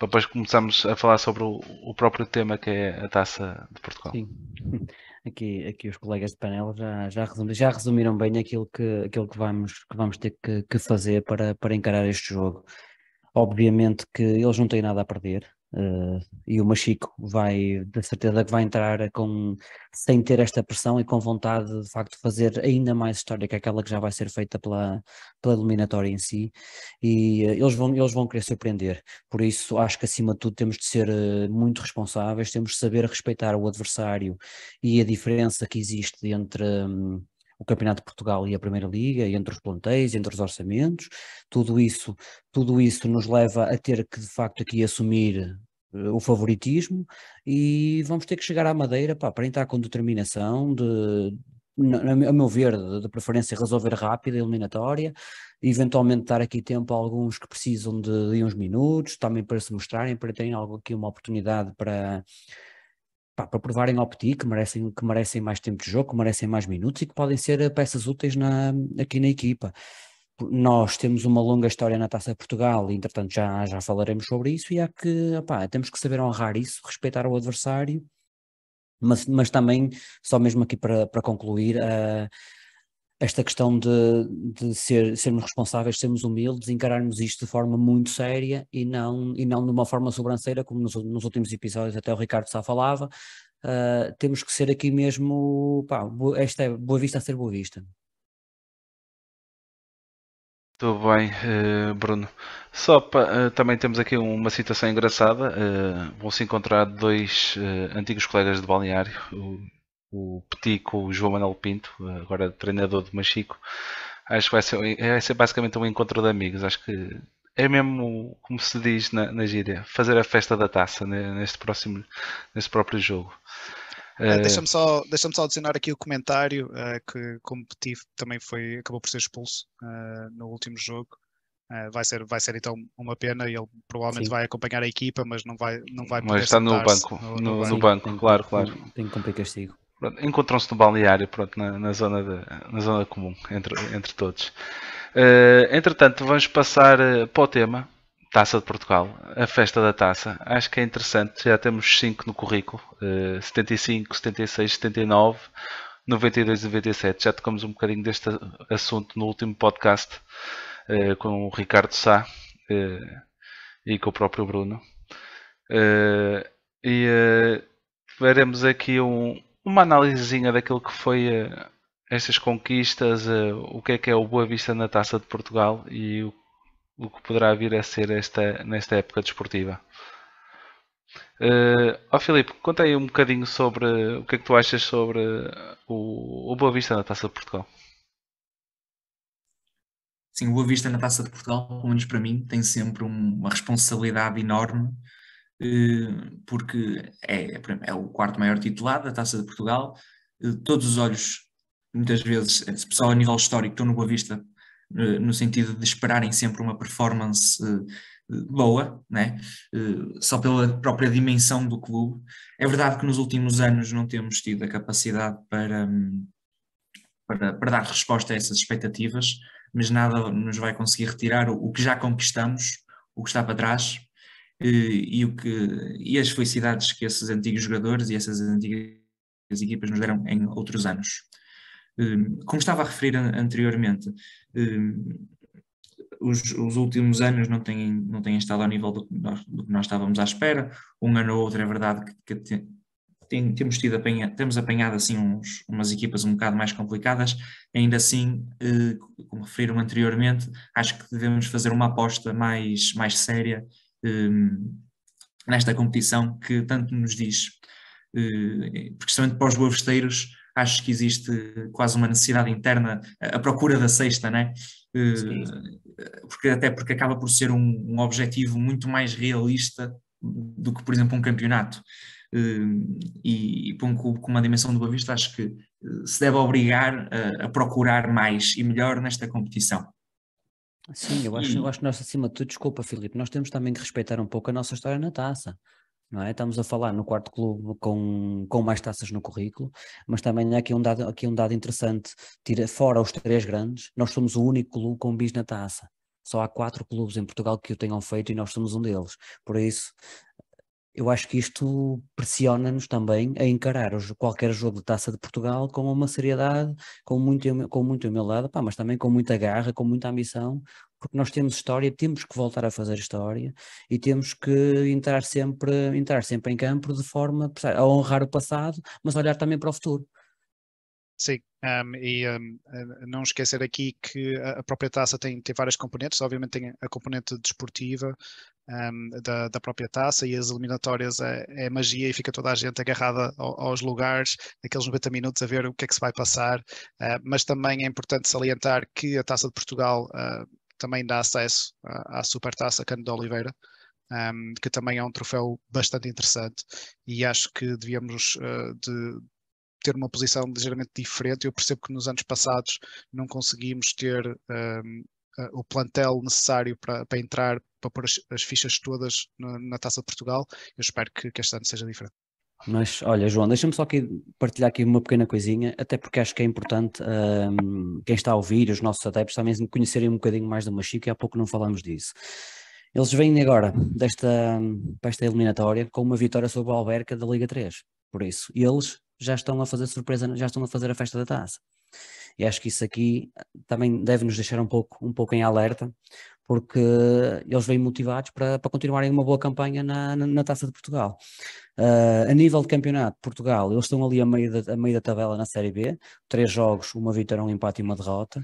para depois começarmos a falar sobre o próprio tema que é a Taça de Portugal. Sim, aqui os colegas de painel já resumiram bem aquilo que vamos ter que fazer para encarar este jogo. Obviamente que eles não têm nada a perder, e o Machico de certeza que vai entrar sem ter esta pressão e com vontade de facto de fazer ainda mais história que aquela que já vai ser feita pela eliminatória em si, e eles vão querer surpreender. Por isso acho que acima de tudo temos de ser muito responsáveis, temos de saber respeitar o adversário e a diferença que existe entre o Campeonato de Portugal e a Primeira Liga, e entre os plantéis, entre os orçamentos. Tudo isso nos leva a ter que de facto aqui assumir o favoritismo, e vamos ter que chegar à Madeira, pá, para entrar com determinação, a meu ver, de preferência resolver rápido a eliminatória, eventualmente dar aqui tempo a alguns que precisam de uns minutos, também para se mostrarem, para terem aqui uma oportunidade para provarem ao Petit que merecem mais tempo de jogo, que merecem mais minutos e que podem ser peças úteis aqui na equipa. Nós temos uma longa história na Taça de Portugal e, entretanto, já falaremos sobre isso, e temos que saber honrar isso, respeitar o adversário, mas também, só mesmo aqui para concluir, esta questão de sermos responsáveis, sermos humildes, encararmos isto de forma muito séria e não de uma forma sobranceira, como nos últimos episódios até o Ricardo Sá falava. Temos que ser aqui mesmo, esta é Boa Vista a ser Boa Vista. Tudo bem, Bruno. Também temos aqui uma situação engraçada. Vão-se encontrar dois antigos colegas de balneário, o Petit com o João Manuel Pinto, agora treinador do Machico. Acho que vai ser basicamente um encontro de amigos. Acho que é mesmo, como se diz na gíria, fazer a festa da taça, né, neste próprio jogo. Deixa-me só adicionar aqui o comentário que, como Petit também acabou por ser expulso no último jogo. Vai ser então uma pena, e ele provavelmente vai acompanhar a equipa, mas não vai poder estar no sentar-se banco, no banco, claro. Tem que cumprir castigo. Encontram-se no balneário, na zona comum, entre todos. Entretanto, vamos passar para o tema Taça de Portugal, a festa da taça. Acho que é interessante, já temos 5 no currículo, 75, 76, 79, 92 e 97. Já tocamos um bocadinho deste assunto no último podcast com o Ricardo Sá e com o próprio Bruno. Veremos aqui uma análisezinha daquilo que foi estas conquistas, o que é o Boa Vista na Taça de Portugal e o que poderá vir a ser nesta época desportiva. Filipe, conta aí um bocadinho sobre o que é que tu achas sobre o Boa Vista na Taça de Portugal. Sim, o Boa Vista na Taça de Portugal, pelo menos para mim, tem sempre uma responsabilidade enorme, porque é o quarto maior titular da Taça de Portugal. Todos os olhos, muitas vezes, pessoal a nível histórico, estão no Boa Vista, no sentido de esperarem sempre uma performance boa, né? Só pela própria dimensão do clube. É verdade que nos últimos anos não temos tido a capacidade para dar resposta a essas expectativas, mas nada nos vai conseguir retirar o que já conquistamos, o que está para trás, e as felicidades que esses antigos jogadores e essas antigas equipas nos deram em outros anos. Como estava a referir anteriormente, os últimos anos não têm estado ao nível do que nós estávamos à espera. Um ano ou outro é verdade que temos apanhado assim umas equipas um bocado mais complicadas. Ainda assim, como referiram anteriormente, acho que devemos fazer uma aposta mais séria nesta competição que tanto nos diz, precisamente para os boavisteiros. Acho que existe quase uma necessidade interna, a procura da sexta, né? Porque acaba por ser um objetivo muito mais realista do que, por exemplo, um campeonato. E para um clube com uma dimensão do Boa Vista, acho que se deve obrigar a procurar mais e melhor nesta competição. Sim, eu acho que nós, acima de tudo, desculpa, Filipe, nós temos também que respeitar um pouco a nossa história na taça. Não é? Estamos a falar no quarto clube com mais taças no currículo, mas também há aqui um dado interessante. Fora os 3 grandes, nós somos o único clube com bis na taça. Só há 4 clubes em Portugal que o tenham feito e nós somos um deles. Por isso, eu acho que isto pressiona-nos também a encarar qualquer jogo de Taça de Portugal com uma seriedade, com muita humildade, pá, mas também com muita garra, com muita ambição, porque nós temos história, temos que voltar a fazer história e temos que entrar sempre em campo de forma a honrar o passado, mas olhar também para o futuro. Sim, não esquecer aqui que a própria taça tem várias componentes, obviamente tem a componente desportiva da própria taça, e as eliminatórias é magia e fica toda a gente agarrada aos lugares, aqueles 90 minutos a ver o que é que se vai passar, mas também é importante salientar que a Taça de Portugal também dá acesso à Supertaça Cano de Oliveira, que também é um troféu bastante interessante, e acho que devíamos ter uma posição ligeiramente diferente. Eu percebo que nos anos passados não conseguimos ter o plantel necessário para entrar, para pôr as fichas todas na Taça de Portugal. Eu espero que este ano seja diferente. Mas olha, João, deixa-me só aqui partilhar aqui uma pequena coisinha, até porque acho que é importante quem está a ouvir, os nossos adeptos também conhecerem um bocadinho mais do Machico, e há pouco não falamos disso. Eles vêm agora para esta eliminatória com uma vitória sobre o Alverca da Liga 3, por isso eles já estão a fazer surpresa, já estão a fazer a festa da taça. E acho que isso aqui também deve nos deixar um pouco em alerta, porque eles vêm motivados para continuarem uma boa campanha na Taça de Portugal. A nível de campeonato de Portugal, eles estão ali a meio da tabela na Série B, 3 jogos, uma vitória, um empate e uma derrota.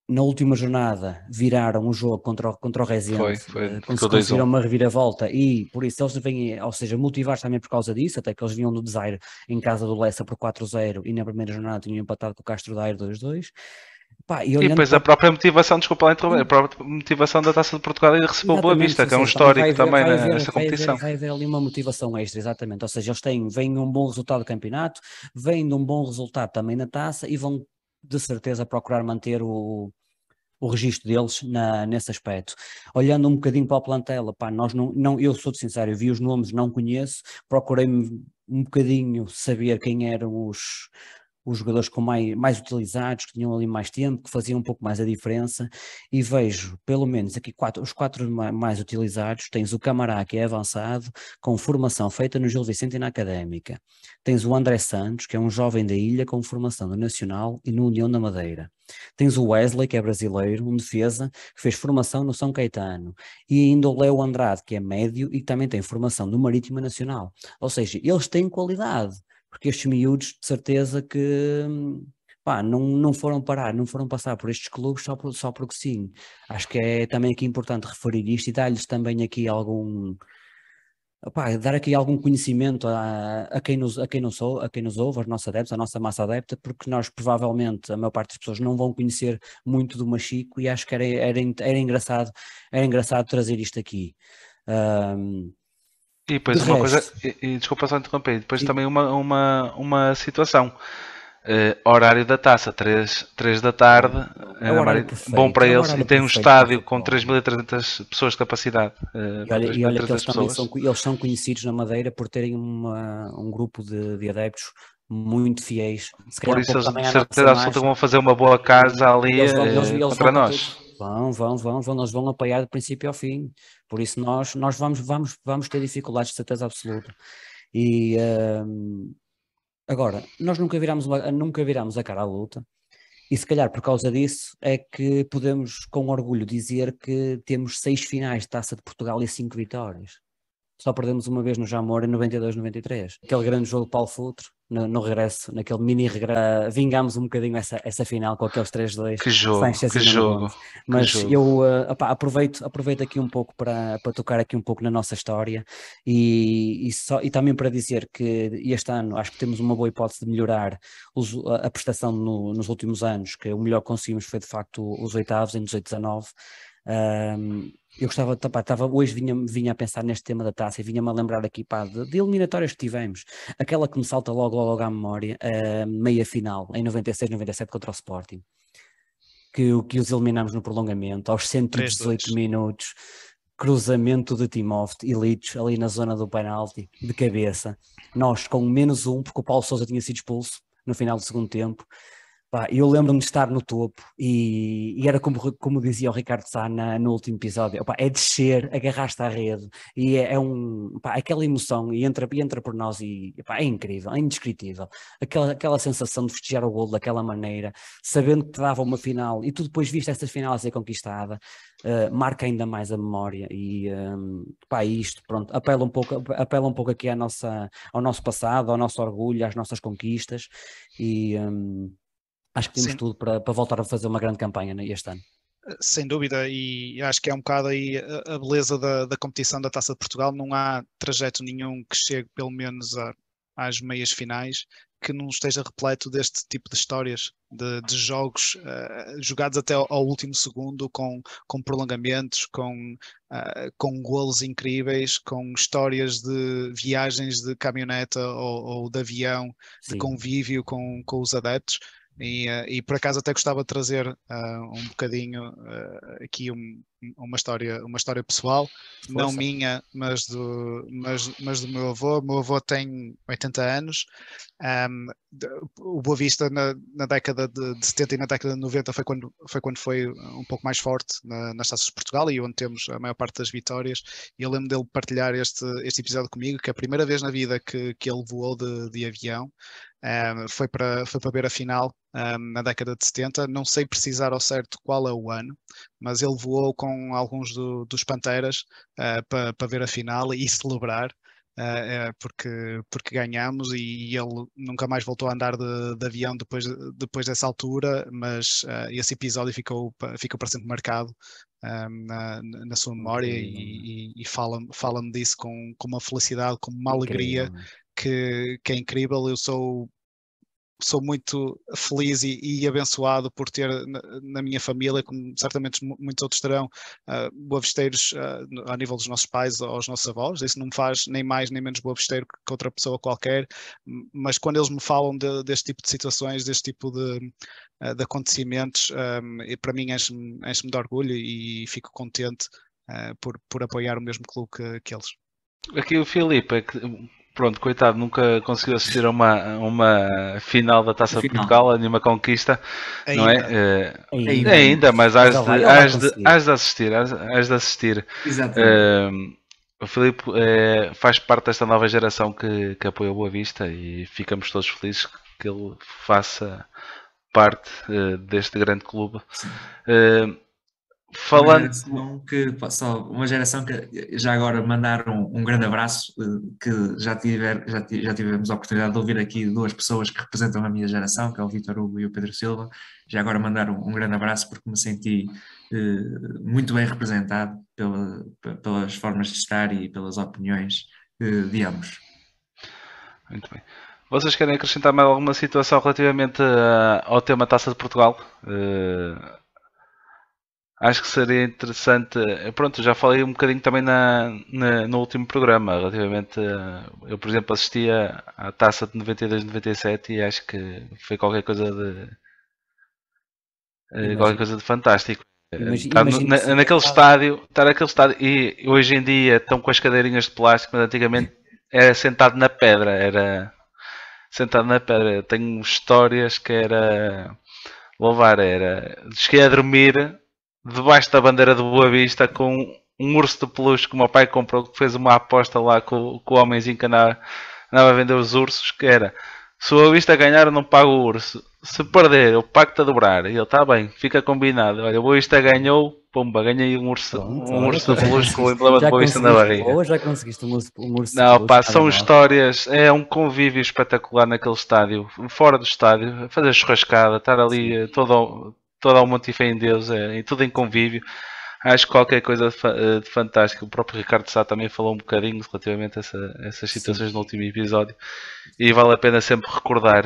Na última jornada viraram um jogo contra o Rezende, conseguiram uma reviravolta, e por isso eles vêm, ou seja, motivados também por causa disso, até que eles vinham do Desaire em casa do Lessa por 4-0 e na primeira jornada tinham empatado com o Castro Daire 2-2. Pá, e depois a própria motivação, desculpa lá interromper, a própria motivação da Taça de Portugal e recebeu o Boa Vista, que é um histórico também nesta competição. Vai haver ali uma motivação extra, exatamente, ou seja, eles vêm um bom resultado do campeonato, vêm de um bom resultado também na Taça e vão de certeza procurar manter o registro deles nesse aspecto. Olhando um bocadinho para o plantel, pá, eu sou sincero, eu vi os nomes, não conheço, procurei-me um bocadinho saber quem eram os jogadores mais utilizados, que tinham ali mais tempo, que faziam um pouco mais a diferença, e vejo, pelo menos aqui os 4 mais utilizados. Tens o Camará, que é avançado, com formação feita no Gil Vicente e na Académica. Tens o André Santos, que é um jovem da Ilha, com formação no Nacional e no União da Madeira. Tens o Wesley, que é brasileiro, um defesa, que fez formação no São Caetano, e ainda o Léo Andrade, que é médio e que também tem formação no Marítimo Nacional. Ou seja, eles têm qualidade, porque estes miúdos, de certeza que pá, não foram passar por estes clubes só porque sim. Acho que é também aqui importante referir isto e dar-lhes também aqui dar aqui algum conhecimento a quem nos ouve, aos nossos adeptos, à nossa massa adepta, porque nós provavelmente, a maior parte das pessoas não vão conhecer muito do Machico, e acho que era engraçado trazer isto aqui. E depois uma coisa, desculpa só interromper, depois também uma situação. Horário da taça, 3 da tarde, bom para eles, e tem um estádio com 3.300 pessoas de capacidade. E olha que eles são conhecidos na Madeira por terem um grupo de adeptos muito fiéis. Por isso eles de certeza absoluta vão fazer uma boa casa ali contra nós. Nós vão apoiar do princípio ao fim, por isso nós vamos ter dificuldades de certeza absoluta. E agora, nós nunca viramos a cara à luta, e se calhar por causa disso é que podemos com orgulho dizer que temos 6 finais de Taça de Portugal e 5 vitórias. Só perdemos uma vez no Jamor em 92-93. Aquele grande jogo de Paulo Futre, no regresso, naquele mini regresso, vingámos um bocadinho essa final com aqueles 3-2. Que jogo. Mas eu aproveito aqui um pouco para tocar aqui um pouco na nossa história e também para dizer que este ano acho que temos uma boa hipótese de melhorar a prestação nos últimos anos, que o melhor que conseguimos foi de facto os oitavos em 18-19. Eu hoje vinha a pensar neste tema da taça e vinha-me a lembrar aqui de eliminatórias que tivemos. Aquela que me salta logo à memória, meia final, em 96-97 contra o Sporting, que os eliminamos no prolongamento, aos 118 minutos, cruzamento de Timóteo e Litos ali na zona do penalti, de cabeça. Nós com -1, porque o Paulo Sousa tinha sido expulso no final do segundo tempo. Pá, eu lembro-me de estar no topo e era como dizia o Ricardo Sá no último episódio, opá, é descer, agarrar-te à rede e opá, aquela emoção e entra por nós e opá, é incrível, é indescritível. Aquela sensação de festejar o golo daquela maneira, sabendo que te dava uma final e tu depois viste essa final a ser conquistada, marca ainda mais a memória e pá, isto, pronto, apela um pouco aqui ao nosso passado, ao nosso orgulho, às nossas conquistas e... acho que temos Sim. tudo para voltar a fazer uma grande campanha este ano. Sem dúvida, e acho que é um bocado aí a beleza da competição da Taça de Portugal. Não há trajeto nenhum que chegue pelo menos às meias finais que não esteja repleto deste tipo de histórias, de jogos jogados até ao último segundo, com prolongamentos, com golos incríveis, com histórias de viagens de caminhoneta ou de avião, de Sim. convívio com os adeptos. E por acaso até gostava de trazer um bocadinho aqui uma história pessoal, Força. não minha, mas do meu avô. O meu avô tem 80 anos. O Boa Vista na década de 70 e na década de 90 foi quando foi um pouco mais forte nas Taças de Portugal e onde temos a maior parte das vitórias. E eu lembro dele partilhar este episódio comigo, que a primeira vez na vida que ele voou de avião foi para ver a final na década de 70. Não sei precisar ao certo qual é o ano, mas ele voou com alguns dos Panteras para ver a final e celebrar. Porque ganhamos e ele nunca mais voltou a andar de avião depois dessa altura, mas esse episódio ficou para sempre marcado na sua memória e fala-me disso com uma felicidade, com uma alegria que é incrível. Eu sou muito feliz e abençoado por ter na minha família, como certamente muitos outros terão, boavisteiros a nível dos nossos pais ou aos nossos avós. Isso não me faz nem mais nem menos boavisteiro que outra pessoa qualquer, mas quando eles me falam deste tipo de situações, deste tipo de acontecimentos, para mim enche-me de orgulho e fico contente por apoiar o mesmo clube que eles. Aqui o Filipe é que, pronto, coitado, nunca conseguiu assistir a uma final da Taça de Portugal, a nenhuma conquista, não é? Ainda, mas has de assistir. Exatamente. O Filipe faz parte desta nova geração que apoia o Boa Vista e ficamos todos felizes que ele faça parte deste grande clube. Uma geração que já agora mandaram um grande abraço, que já tivemos a oportunidade de ouvir aqui duas pessoas que representam a minha geração, que é o Vítor Hugo e o Pedro Silva. Já agora mandaram um grande abraço porque me senti muito bem representado pelas formas de estar e pelas opiniões de ambos. Muito bem. Vocês querem acrescentar mais alguma situação relativamente ao tema Taça de Portugal? Acho que seria interessante. Pronto, já falei um bocadinho também no último programa, relativamente. Eu, por exemplo, assistia à Taça de 92-97 e acho que foi qualquer coisa de fantástico. Estar naquele estádio e hoje em dia estão com as cadeirinhas de plástico, mas antigamente era sentado na pedra. Tenho histórias que era louvar, cheguei a dormir debaixo da bandeira do Boa Vista com um urso de peluche que o meu pai comprou, que fez uma aposta lá com o homenzinho que andava a vender os ursos, que era: se o Boa Vista ganhar eu não pago o urso, se perder eu pago-te a dobrar. E ele: está bem, fica combinado. Olha, o Boa Vista ganhou, pumba, ganhei um urso de peluche com o emblema do Boa Vista na barriga. Já conseguiste um urso não, pá, são histórias, é um convívio espetacular naquele estádio, fora do estádio, fazer churrascada, estar ali todo ao monte e fé em Deus, e tudo em convívio. Acho que qualquer coisa de fantástico. O próprio Ricardo Sá também falou um bocadinho relativamente a essas situações no último episódio e vale a pena sempre recordar.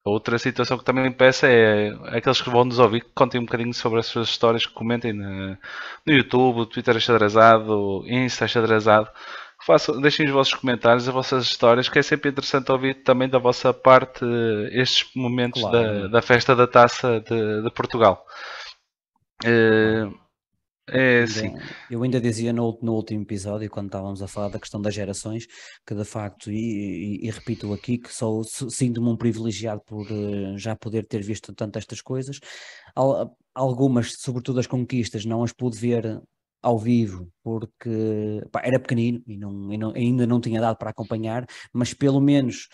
Outra situação que também me peço é aqueles que vão nos ouvir que contem um bocadinho sobre as suas histórias, que comentem no YouTube, o Twitter Achadrezado, o Insta Achadrezado. Deixem os vossos comentários, as vossas histórias, que é sempre interessante ouvir também da vossa parte estes momentos, claro, da festa da Taça de Portugal. É assim. Eu ainda dizia no último episódio, quando estávamos a falar da questão das gerações, que de facto, e repito aqui, que sinto-me um privilegiado por já poder ter visto tanto estas coisas. Algumas, sobretudo as conquistas, não as pude ver ao vivo porque era pequenino e ainda não tinha dado para acompanhar, mas pelo menos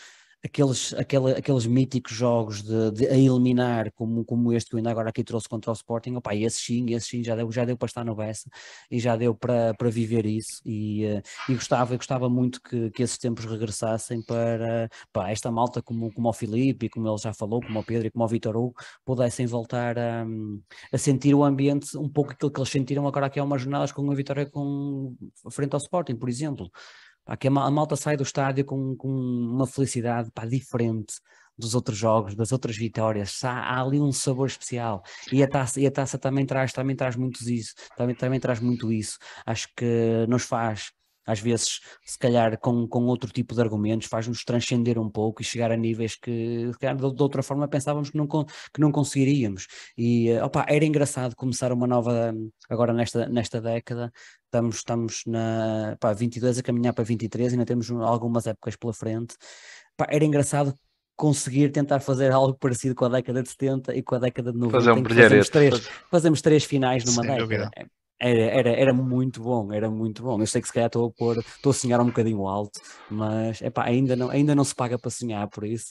aqueles míticos jogos de a eliminar, como este que eu ainda agora aqui trouxe contra o Sporting, opa, esse sim já deu para estar no Bessa e já deu para viver isso e gostava muito que esses tempos regressassem para esta malta como o Filipe e como ele já falou, como o Pedro e como o Vítor Hugo, pudessem voltar a sentir o ambiente, um pouco aquilo que eles sentiram agora que é umas jornadas com a vitória frente ao Sporting, por exemplo. Que a malta sai do estádio com uma felicidade diferente dos outros jogos, das outras vitórias. Há ali um sabor especial e a taça também traz muito isso, também traz muito isso. Acho que nos faz, às vezes, se calhar com outro tipo de argumentos, faz-nos transcender um pouco e chegar a níveis que se calhar, de outra forma pensávamos que não conseguiríamos. E era engraçado começar uma nova, agora nesta década. Estamos na 22 a caminhar para 23, ainda temos algumas épocas pela frente. Era engraçado conseguir tentar fazer algo parecido com a década de 70 e com a década de 90, Fazer um em que brilharete. fazemos três finais numa Sem década. dúvida. Era muito bom, era muito bom. Eu sei que se calhar estou a sonhar um bocadinho alto, mas ainda não se paga para sonhar, por isso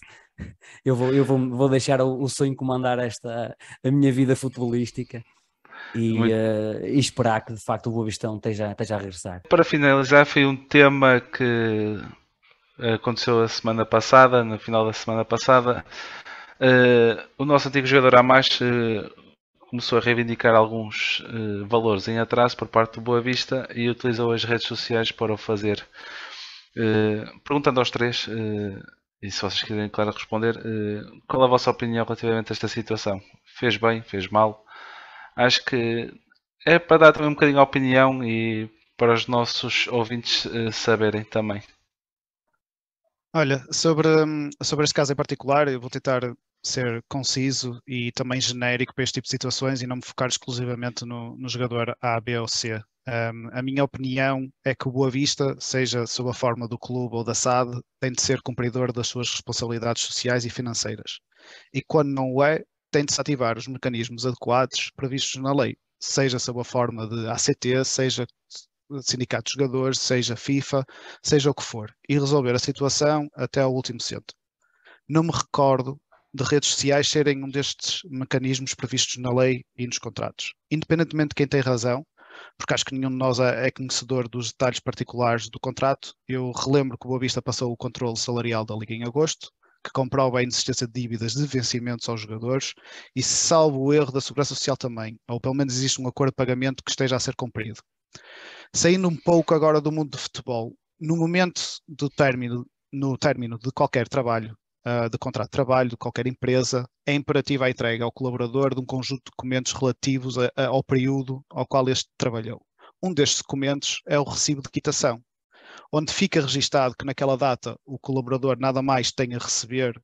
eu vou deixar o sonho comandar a minha vida futebolística. E esperar que de facto o Boa Vistão esteja a regressar. Para finalizar, foi um tema que aconteceu a semana passada, no final da semana passada. O nosso antigo jogador Amash começou a reivindicar alguns valores em atraso por parte do Boa Vista e utilizou as redes sociais para o fazer. Perguntando aos três, e se vocês quiserem, claro, responder, qual a vossa opinião relativamente a esta situação? Fez bem? Fez mal? Acho que é para dar também um bocadinho a opinião e para os nossos ouvintes saberem também. Olha, sobre este caso em particular, eu vou tentar ser conciso e também genérico para este tipo de situações e não me focar exclusivamente no jogador A, B ou C. A minha opinião é que o Boa Vista, seja sob a forma do clube ou da SAD, tem de ser cumpridor das suas responsabilidades sociais e financeiras. E quando não o é, tem de se ativar os mecanismos adequados previstos na lei, seja sob a forma de ACT, seja sindicato de jogadores, seja FIFA, seja o que for, e resolver a situação até ao último cento. Não me recordo de redes sociais serem um destes mecanismos previstos na lei e nos contratos. Independentemente de quem tem razão, porque acho que nenhum de nós é conhecedor dos detalhes particulares do contrato, eu relembro que o Boa Vista passou o controle salarial da Liga em agosto, que comprova a inexistência de dívidas de vencimentos aos jogadores e, salvo o erro da Segurança Social também, ou pelo menos existe um acordo de pagamento que esteja a ser cumprido. Saindo um pouco agora do mundo do futebol, no momento no término de qualquer trabalho, de contrato de trabalho, de qualquer empresa, é imperativa a entrega ao colaborador de um conjunto de documentos relativos ao período ao qual este trabalhou. Um destes documentos é o recibo de quitação, onde fica registado que naquela data o colaborador nada mais tem a receber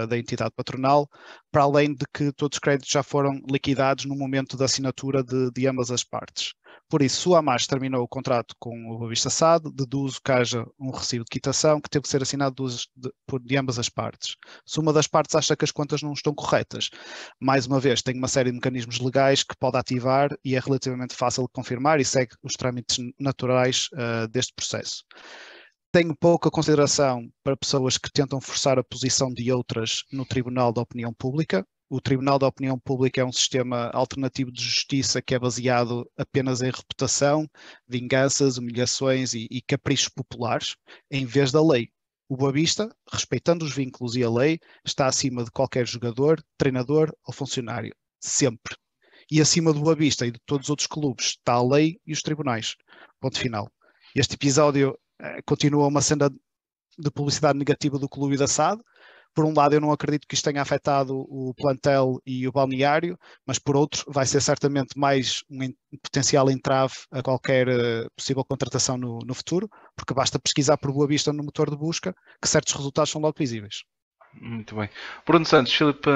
da entidade patronal, para além de que todos os créditos já foram liquidados no momento da assinatura de ambas as partes. Por isso, se o Amash terminou o contrato com o Boa Vista SAD, deduzo que haja um recibo de quitação que teve que ser assinado de ambas as partes. Se uma das partes acha que as contas não estão corretas, mais uma vez, tem uma série de mecanismos legais que pode ativar e é relativamente fácil de confirmar e segue os trâmites naturais deste processo. Tenho pouca consideração para pessoas que tentam forçar a posição de outras no Tribunal da Opinião Pública. O Tribunal da Opinião Pública é um sistema alternativo de justiça que é baseado apenas em reputação, vinganças, humilhações e caprichos populares, em vez da lei. O Boa Vista, respeitando os vínculos e a lei, está acima de qualquer jogador, treinador ou funcionário. Sempre. E acima do Boa Vista e de todos os outros clubes está a lei e os tribunais. Ponto final. Este episódio continua uma cena de publicidade negativa do clube e da SAD. Por um lado, eu não acredito que isto tenha afetado o plantel e o balneário, mas por outro, vai ser certamente mais um potencial entrave a qualquer possível contratação no futuro, porque basta pesquisar por Boa Vista no motor de busca que certos resultados são logo visíveis. Muito bem. Bruno Santos, Filipe,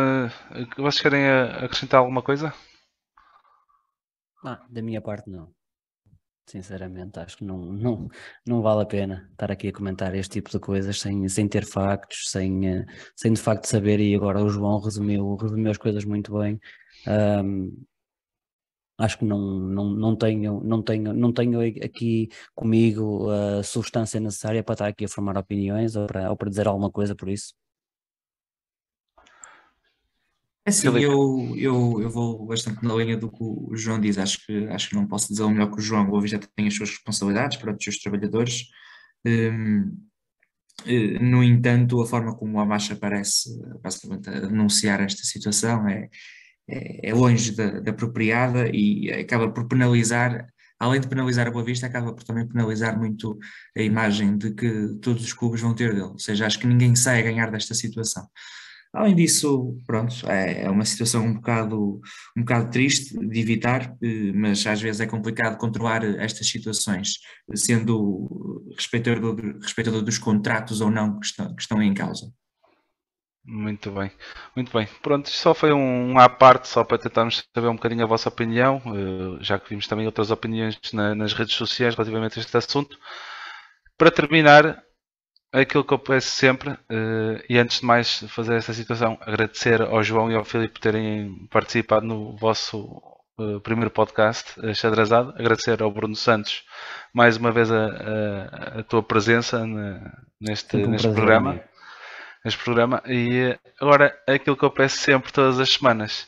vocês querem acrescentar alguma coisa? Da minha parte não. Sinceramente, acho que não vale a pena estar aqui a comentar este tipo de coisas sem ter factos, sem de facto saber, e agora o João resumiu as coisas muito bem. Acho que não tenho aqui comigo a substância necessária para estar aqui a formar opiniões ou para dizer alguma coisa por isso. É assim, eu vou bastante na linha do que o João diz. Acho que não posso dizer o melhor que o João. O Boa Vista tem as suas responsabilidades para os seus trabalhadores. No entanto, a forma como a Baixa parece basicamente a denunciar esta situação é longe da apropriada e acaba por penalizar, além de penalizar a Boa Vista, acaba por também penalizar muito a imagem de que todos os clubes vão ter dele. Ou seja, acho que ninguém sai a ganhar desta situação. Além disso, pronto, é uma situação um bocado triste de evitar, mas às vezes é complicado controlar estas situações, sendo respeitador dos contratos ou não que estão em causa. Muito bem, muito bem. Pronto, isto só foi um à parte, só para tentarmos saber um bocadinho a vossa opinião, já que vimos também outras opiniões nas redes sociais relativamente a este assunto. Para terminar, aquilo que eu peço sempre, e antes de mais fazer esta situação, agradecer ao João e ao Filipe por terem participado no vosso primeiro podcast, Xadrezado. Agradecer ao Bruno Santos mais uma vez a tua presença neste programa. E agora, aquilo que eu peço sempre, todas as semanas,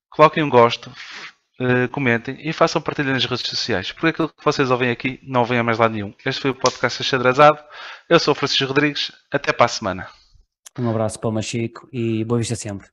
coloquem um gosto, comentem e façam partilha nas redes sociais, porque aquilo que vocês ouvem aqui não vem a mais lado nenhum. Este foi o podcast Xadrezado. Eu sou o Francisco Rodrigues. Até para a semana. Um abraço para o Machico e boa vista sempre.